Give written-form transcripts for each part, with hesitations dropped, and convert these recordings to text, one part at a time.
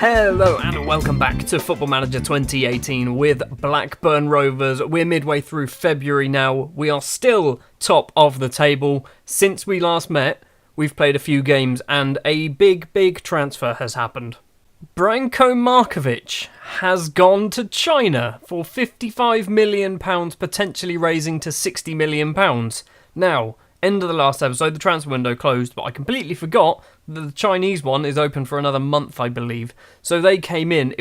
Hello and welcome back to Football Manager 2018 with Blackburn Rovers. We're midway through February now. We are still top of the table. Since we last met, we've played a few games and a big transfer has happened. Branko Markovic has gone to China for £55 million, potentially raising to £60 million. Now, end of the last episode, the transfer window closed, but I completely forgot that the Chinese one is open for another month, I believe. So they came in.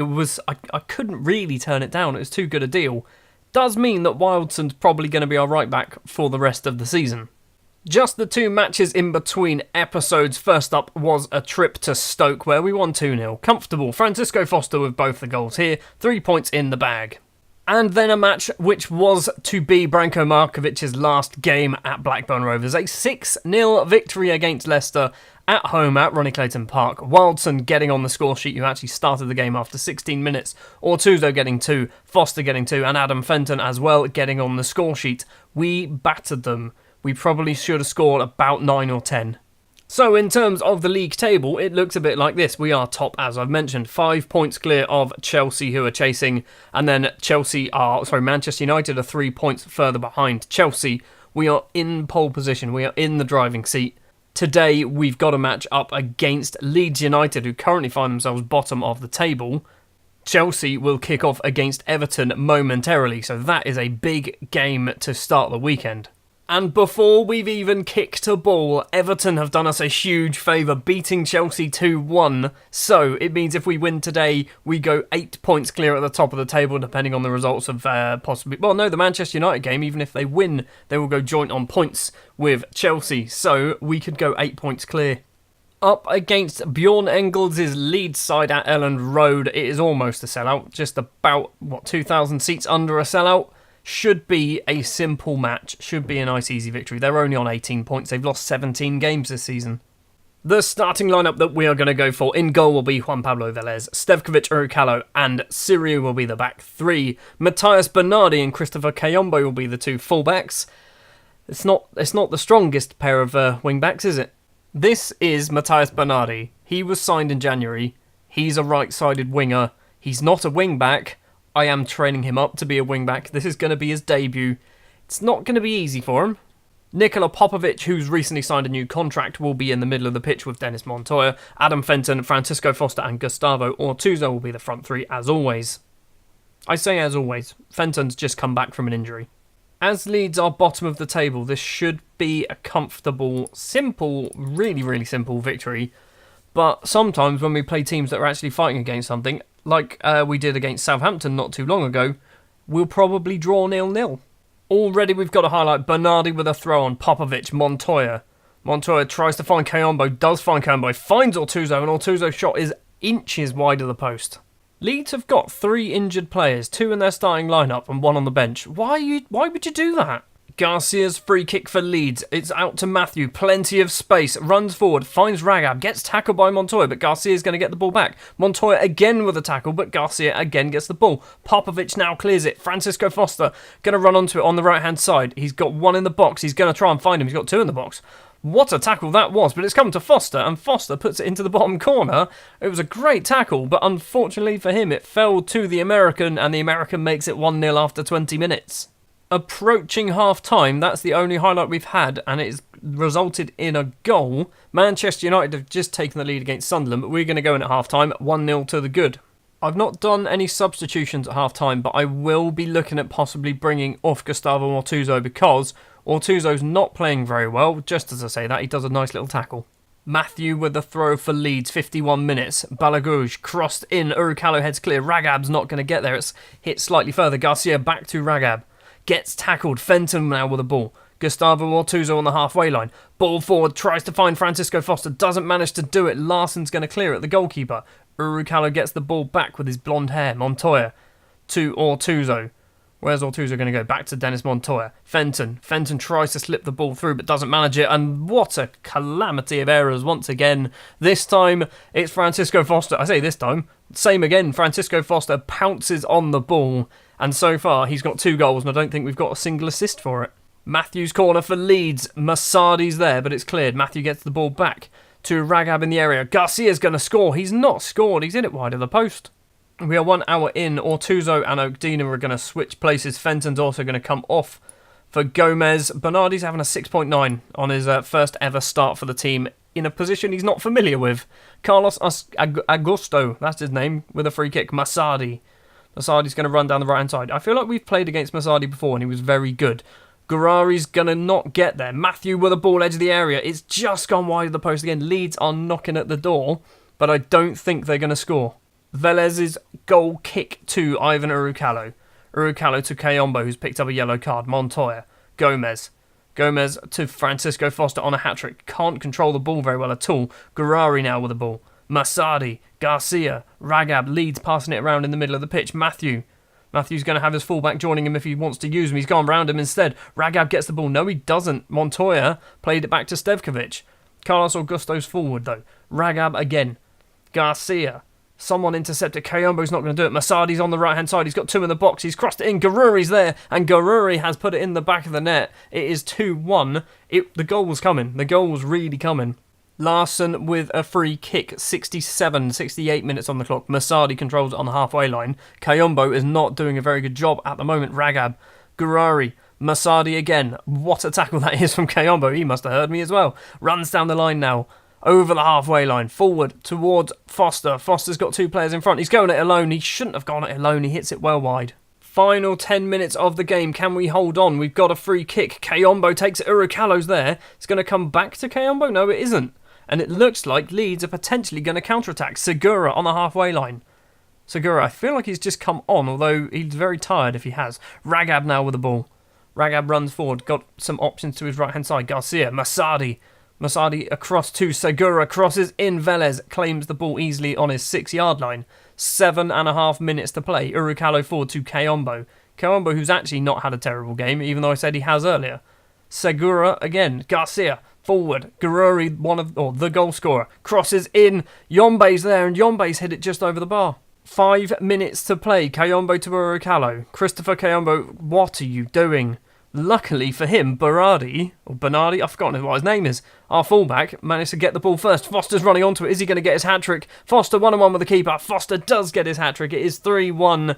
I couldn't really turn it down. It was too good a deal. Does mean that Wildson's probably going to be our right back for the rest of the season. Just the two matches in between episodes. First up was a trip to Stoke where we won 2-0. Comfortable. Francisco Foster with both the goals here. 3 points in the bag. And then a match which was to be Branko Markovic's last game at Blackburn Rovers. A 6-0 victory against Leicester at home at Ronnie Clayton Park. Wildson getting on the score sheet, who actually started the game after 16 minutes. Ortuzzo getting 2, Foster getting 2, and Adam Fenton as well getting on the score sheet. We battered them. We probably should have scored about 9 or 10. So in terms of the league table, it looks a bit like this. We are top, as I've mentioned, 5 points clear of Chelsea, who are chasing, and then Manchester United are 3 points further behind Chelsea. We are in pole position. We are in the driving seat. Today, we've got a match up against Leeds United, who currently find themselves bottom of the table. Chelsea will kick off against Everton momentarily, so that is a big game to start the weekend. And before we've even kicked a ball, Everton have done us a huge favour, beating Chelsea 2-1. So it means if we win today, we go 8 points clear at the top of the table, depending on the results of the Manchester United game. Even if they win, they will go joint on points with Chelsea. So we could go 8 points clear. Up against Bjorn Engels' Leeds side at Elland Road, it is almost a sellout. Just about, 2,000 seats under a sellout. Should be a simple match. Should be a nice, easy victory. They're only on 18 points. They've lost 17 games this season. The starting lineup that we are going to go for in goal will be Juan Pablo Velez, Stevkovic, Urukalo, and Siriu will be the back three. Matthias Bernardi and Christopher Kayombo will be the two fullbacks. It's not the strongest pair of wing-backs, is it? This is Matthias Bernardi. He was signed in January. He's a right-sided winger. He's not a wing-back. I am training him up to be a wing-back. This is going to be his debut. It's not going to be easy for him. Nikola Popovic, who's recently signed a new contract, will be in the middle of the pitch with Dennis Montoya. Adam Fenton, Francisco Foster and Gustavo Ortuzzo will be the front three, as always. I say as always. Fenton's just come back from an injury. As Leeds are bottom of the table, this should be a comfortable, simple, really simple victory. But sometimes when we play teams that are actually fighting against something, like we did against Southampton not too long ago, we'll probably draw 0-0. Already we've got to highlight Bernardi with a throw on Popovic, Montoya. Montoya tries to find Kayombo, does find Kayombo, finds Ortuzzo, and Ortuzzo's shot is inches wide of the post. Leeds have got 3 injured players, 2 in their starting lineup and 1 on the bench. Why would you do that? Garcia's free kick for Leeds. It's out to Matthew. Plenty of space. Runs forward. Finds Ragab. Gets tackled by Montoya, but Garcia's going to get the ball back. Montoya again with a tackle, but Garcia again gets the ball. Popovic now clears it. Francisco Foster going to run onto it on the right-hand side. He's got 1 in the box. He's going to try and find him. He's got 2 in the box. What a tackle that was, but it's come to Foster, and Foster puts it into the bottom corner. It was a great tackle, but unfortunately for him, it fell to the American, and the American makes it 1-0 after 20 minutes. Approaching half-time, that's the only highlight we've had, and it's resulted in a goal. Manchester United have just taken the lead against Sunderland, but we're going to go in at half-time, 1-0 to the good. I've not done any substitutions at half-time, but I will be looking at possibly bringing off Gustavo Ortuzzo because Ortuzzo's not playing very well. Just as I say that, he does a nice little tackle. Matthew with the throw for Leeds, 51 minutes. Balaguj crossed in, Urukalo heads clear. Ragab's not going to get there, it's hit slightly further. Garcia back to Ragab. Gets tackled. Fenton now with the ball. Gustavo Ortuzzo on the halfway line. Ball forward, tries to find Francisco Foster. Doesn't manage to do it. Larsson's going to clear it. The goalkeeper. Urukalo gets the ball back with his blonde hair. Montoya to Ortuzzo. Where's Ortuzzo going to go? Back to Dennis Montoya. Fenton. Fenton tries to slip the ball through but doesn't manage it. And what a calamity of errors once again. This time it's Francisco Foster. I say this time. Same again. Francisco Foster pounces on the ball. And so far he's got 2 goals and I don't think we've got a single assist for it. Matthew's corner for Leeds. Masadi's there but it's cleared. Matthew gets the ball back to Ragab in the area. Garcia's going to score. He's not scored. He's in it wide of the post. We are 1 hour in. Ortuzzo and Ogdina are going to switch places. Fenton's also going to come off for Gomez. Bernardi's having a 6.9 on his first ever start for the team in a position he's not familiar with. Carlos Augusto, that's his name, with a free kick. Masadi. Masadi's going to run down the right-hand side. I feel like we've played against Masadi before and he was very good. Gurari's going to not get there. Matthew with a ball edge of the area. It's just gone wide of the post again. Leeds are knocking at the door, but I don't think they're going to score. Velez's goal kick to Ivan Urukalo. Urukalo to Kayombo, who's picked up a yellow card. Montoya. Gomez. Gomez to Francisco Foster on a hat-trick. Can't control the ball very well at all. Gurari now with the ball. Masadi. Garcia. Ragab. Leeds passing it around in the middle of the pitch. Matthew's going to have his fullback joining him if he wants to use him. He's gone round him instead. Ragab gets the ball. No, he doesn't. Montoya played it back to Stevkovic. Carlos Augusto's forward, though. Ragab again. Garcia. Someone intercepted. Kayombo's not going to do it. Masadi's on the right-hand side. He's got 2 in the box. He's crossed it in. Gururi's there. And Gururi has put it in the back of the net. It is 2-1. The goal was coming. The goal was really coming. Larson with a free kick. 68 minutes on the clock. Masadi controls it on the halfway line. Kayombo is not doing a very good job at the moment. Ragab. Gurari. Masadi again. What a tackle that is from Kayombo. He must have heard me as well. Runs down the line now. Over the halfway line, forward towards Foster. Foster's got 2 players in front. He's going it alone. He shouldn't have gone it alone. He hits it well wide. Final 10 minutes of the game. Can we hold on? We've got a free kick. Kayombo takes it. Urukalo's there. It's going to come back to Kayombo? No, it isn't. And it looks like Leeds are potentially going to counterattack. Segura on the halfway line. Segura, I feel like he's just come on, although he's very tired if he has. Ragab now with the ball. Ragab runs forward. Got some options to his right-hand side. Garcia, Masadi across to Segura, crosses in. Velez claims the ball easily on his 6-yard line. 7.5 minutes to play. Urukalo forward to Kayombo. Kayombo, who's actually not had a terrible game, even though I said he has earlier. Segura again. Garcia forward. Gururi, the goal scorer, crosses in. Yombe's there, and Yombe's hit it just over the bar. 5 minutes to play. Kayombo to Urukalo. Christopher Kayombo, what are you doing? Luckily for him, Bernardi, I've forgotten what his name is, our fullback, managed to get the ball first. Foster's running onto it. Is he going to get his hat-trick? Foster 1-on-1 with the keeper. Foster does get his hat-trick. It is 3-1.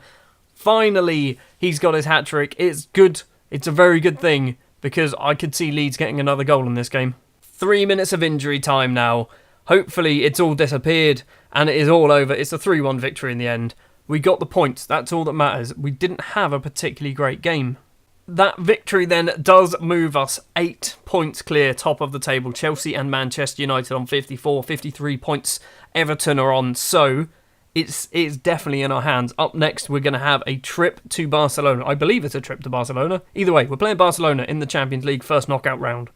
Finally, he's got his hat-trick. It's good. It's a very good thing because I could see Leeds getting another goal in this game. 3 minutes of injury time now. Hopefully, it's all disappeared and it is all over. It's a 3-1 victory in the end. We got the points. That's all that matters. We didn't have a particularly great game. That victory then does move us 8 points clear, top of the table. Chelsea and Manchester United on 54, 53 points. Everton are on, so it's definitely in our hands. Up next, we're going to have a trip to Barcelona. I believe it's a trip to Barcelona. Either way, we're playing Barcelona in the Champions League first knockout round.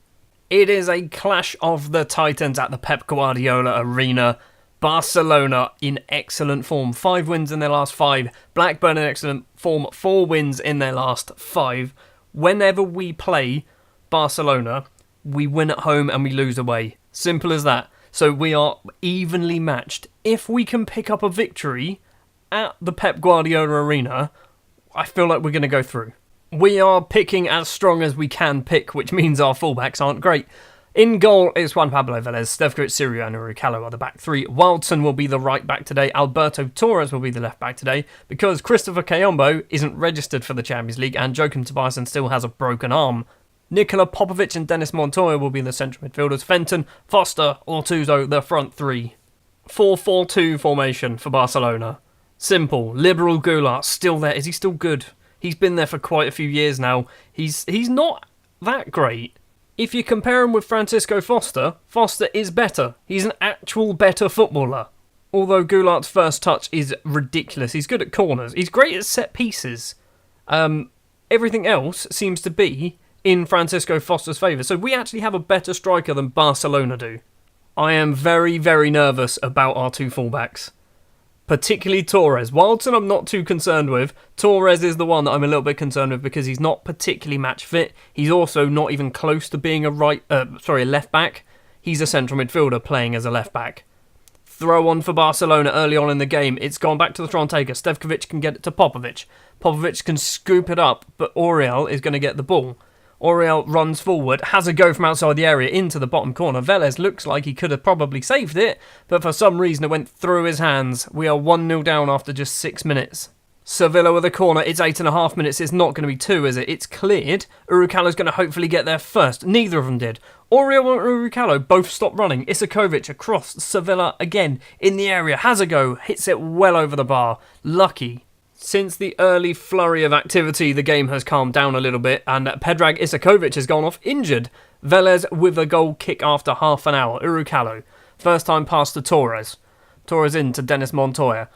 It is a clash of the Titans at the Pep Guardiola Arena. Barcelona in excellent form. 5 wins in their last 5. Blackburn in excellent form. 4 wins in their last 5. Whenever we play Barcelona, we win at home and we lose away. Simple as that. So we are evenly matched. If we can pick up a victory at the Pep Guardiola Arena, I feel like we're going to go through. We are picking as strong as we can pick, which means our fullbacks aren't great. In goal is Juan Pablo Velez, Stevkovic, Sirio and Urukalo are the back 3. Wildson will be the right back today. Alberto Torres will be the left back today because Christopher Kayombo isn't registered for the Champions League and Joachim Tobiasen still has a broken arm. Nikola Popovic and Dennis Montoya will be the central midfielders. Fenton, Foster, Ortuzzo, the front 3. 4-4-2 formation for Barcelona. Simple. Liberal Goulart still there. Is he still good? He's been there for quite a few years now. He's not that great. If you compare him with Francisco Foster, Foster is better. He's an actual better footballer. Although Goulart's first touch is ridiculous. He's good at corners. He's great at set pieces. Everything else seems to be in Francisco Foster's favour. So we actually have a better striker than Barcelona do. I am very, very nervous about our 2 fullbacks. Particularly Torres. Wildson I'm not too concerned with. Torres is the one that I'm a little bit concerned with because he's not particularly match fit. He's also not even close to being a left back. He's a central midfielder playing as a left back. Throw on for Barcelona early on in the game. It's gone back to the try taker. Stevkovic can get it to Popovic. Popovic can scoop it up, but Oriel is going to get the ball. Oriel runs forward, has a go from outside the area into the bottom corner. Velez looks like he could have probably saved it, but for some reason it went through his hands. We are 1-0 down after just 6 minutes. Sevilla with a corner. It's 8.5 minutes. It's not going to be 2, is it? It's cleared. Urukalo's going to hopefully get there first. Neither of them did. Oriel and Urukalo both stopped running. Isakovic across. Sevilla again in the area. Has a go. Hits it well over the bar. Lucky. Since the early flurry of activity, the game has calmed down a little bit, and Predrag Isakovic has gone off injured. Velez with a goal kick after half an hour. Urukalo. First time pass to Torres. Torres in to Dennis Montoya.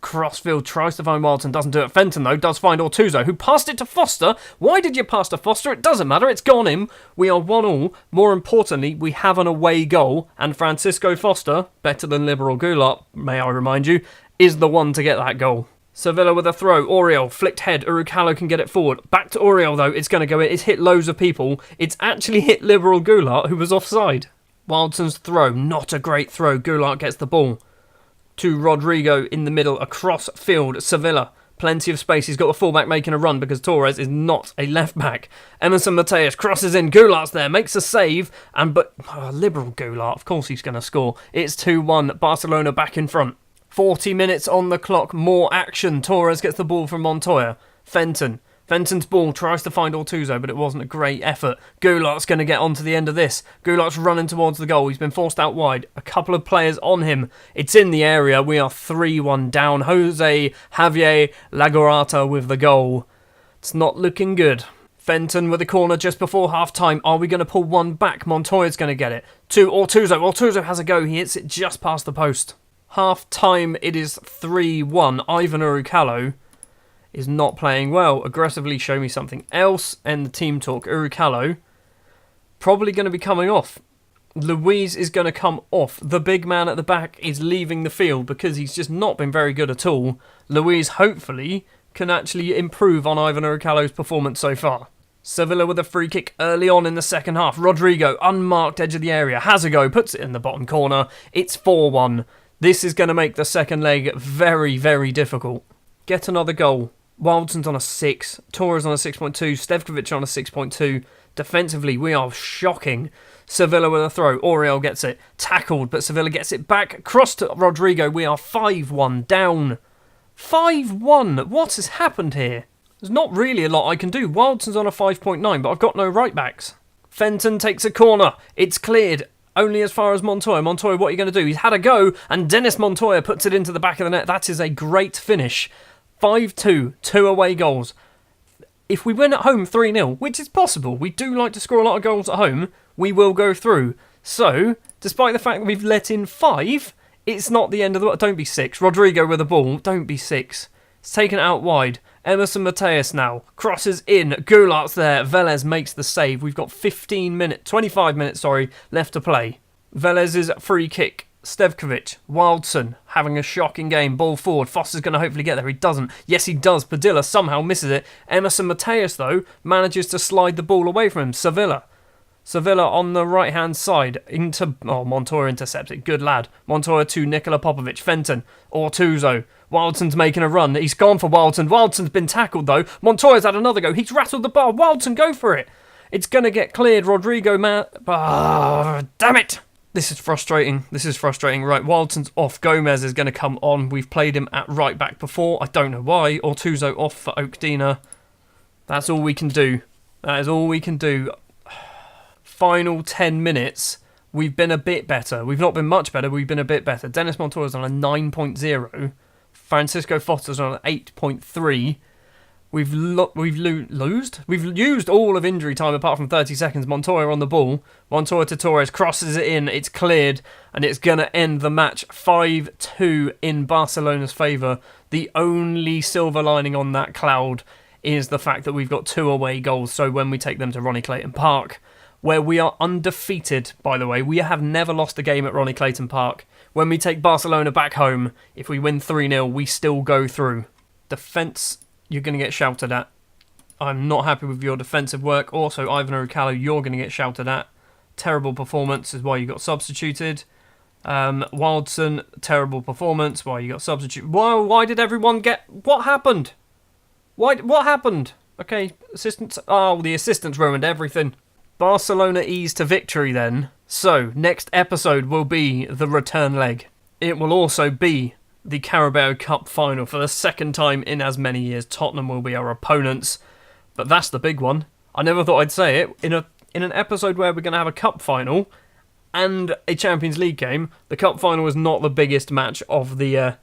Crossfield tries to find Wilton, doesn't do it. Fenton, though, does find Ortuzzo, who passed it to Foster. Why did you pass to Foster? It doesn't matter, it's gone in. We are 1-1. More importantly, we have an away goal, and Francisco Foster, better than Liberal Goulart, may I remind you, is the one to get that goal. Sevilla with a throw. Oriel, flicked head. Urukalo can get it forward. Back to Oriel, though. It's going to go in. It's hit loads of people. It's actually hit Liberal Goulart, who was offside. Wildson's throw. Not a great throw. Goulart gets the ball. To Rodrigo in the middle, across field, Sevilla. Plenty of space. He's got the fullback making a run because Torres is not a left back. Emerson Mateus crosses in. Goulart's there, makes a save, Liberal Goulart, of course he's going to score. It's 2-1. Barcelona back in front. 40 minutes on the clock. More action. Torres gets the ball from Montoya. Fenton's ball tries to find Ortuzzo, but it wasn't a great effort. Goulart's going to get onto the end of this. Goulart's running towards the goal. He's been forced out wide. A couple of players on him. It's in the area. We are 3-1 down. Jose Javier Lagorata with the goal. It's not looking good. Fenton with a corner just before half-time. Are we going to pull one back? Montoya's going to get it. To Ortuzzo. Ortuzzo has a go. He hits it just past the post. Half-time, it is 3-1. Ivan Urukalo is not playing well. Aggressively show me something else. And the team talk. Urukalo probably going to be coming off. Luis is going to come off. The big man at the back is leaving the field because he's just not been very good at all. Luis hopefully can actually improve on Ivan Urukalo's performance so far. Sevilla with a free kick early on in the second half. Rodrigo, unmarked edge of the area, has a go, puts it in the bottom corner. It's 4-1. This is going to make the second leg very, very difficult. Get another goal. Wildson's on a 6, Torres on a 6.2, Stevkovic on a 6.2. Defensively, we are shocking. Sevilla with a throw. Oriel gets it. Tackled, but Sevilla gets it back. Cross to Rodrigo. We are 5-1 down. 5-1. What has happened here? There's not really a lot I can do. Wildson's on a 5.9, but I've got no right backs. Fenton takes a corner. It's cleared. Only as far as Montoya. Montoya, what are you going to do? He's had a go, and Dennis Montoya puts it into the back of the net. That is a great finish. 5-2, 2 away goals. If we win at home 3-0, which is possible, we do like to score a lot of goals at home, we will go through. So, despite the fact that we've let in 5, it's not the end of the world. Don't be 6. Rodrigo with the ball. Don't be 6. It's taken out wide. Emerson Mateus now. Crosses in. Goulart's there. Velez makes the save. We've got 25 minutes left to play. Velez's free kick. Stevkovic, Wildson having a shocking game. Ball forward. Foster's going to hopefully get there. He doesn't. Yes, he does. Padilla somehow misses it. Emerson Mateus, though, manages to slide the ball away from him. Sevilla on the right-hand side. Montoya intercepts it. Good lad. Montoya to Nikola Popovic. Fenton. Ortuzzo. Wildson's making a run. He's gone for Wildsson. Wildson's been tackled, though. Montoya's had another go. He's rattled the bar. Wildsson, go for it. It's going to get cleared. Rodrigo, damn it. This is frustrating. Right, Wildson's off. Gomez is going to come on. We've played him at right back before. I don't know why. Ortuzzo off for Oakdina. That's all we can do. That is all we can do. Final 10 minutes. We've been a bit better. We've not been much better. We've been a bit better. Dennis Montoya's on a 9.0. Francisco Foster's on an 8.3. We've used all of injury time apart from 30 seconds. Montoya on the ball. Montoya to Torres. Crosses it in. It's cleared. And it's going to end the match 5-2 in Barcelona's favour. The only silver lining on that cloud is the fact that we've got 2 away goals. So when we take them to Ronnie Clayton Park, where we are undefeated, by the way. We have never lost a game at Ronnie Clayton Park. When we take Barcelona back home, if we win 3-0, we still go through. Defence, you're going to get shouted at. I'm not happy with your defensive work. Also, Ivan Urukalo, you're going to get shouted at. Terrible performance is why you got substituted. Wildson, terrible performance, why you got substituted. Why did everyone get... What happened? What happened? Okay, assistants. Oh, the assistants ruined everything. Barcelona ease to victory then. So, next episode will be the return leg. It will also be the Carabao Cup final for the second time in as many years. Tottenham will be our opponents. But that's the big one. I never thought I'd say it. In an episode where we're going to have a cup final and a Champions League game, the cup final is not the biggest match of the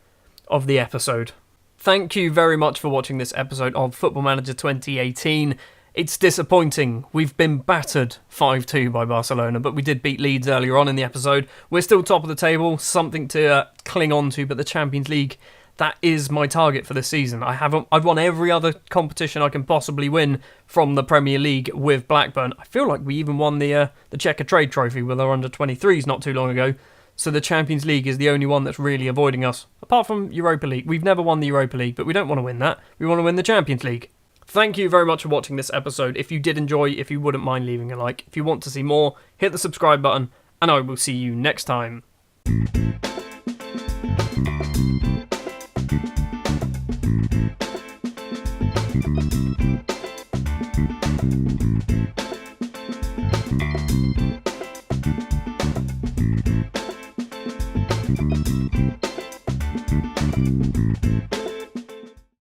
episode. Thank you very much for watching this episode of Football Manager 2018. It's disappointing. We've been battered 5-2 by Barcelona, but we did beat Leeds earlier on in the episode. We're still top of the table, something to cling on to, but the Champions League, that is my target for this season. I've won every other competition I can possibly win from the Premier League with Blackburn. I feel like we even won the Checker Trade Trophy with our under-23s not too long ago. So the Champions League is the only one that's really avoiding us. Apart from Europa League. We've never won the Europa League, but we don't want to win that. We want to win the Champions League. Thank you very much for watching this episode. If you did enjoy, if you wouldn't mind leaving a like. If you want to see more, hit the subscribe button, and I will see you next time.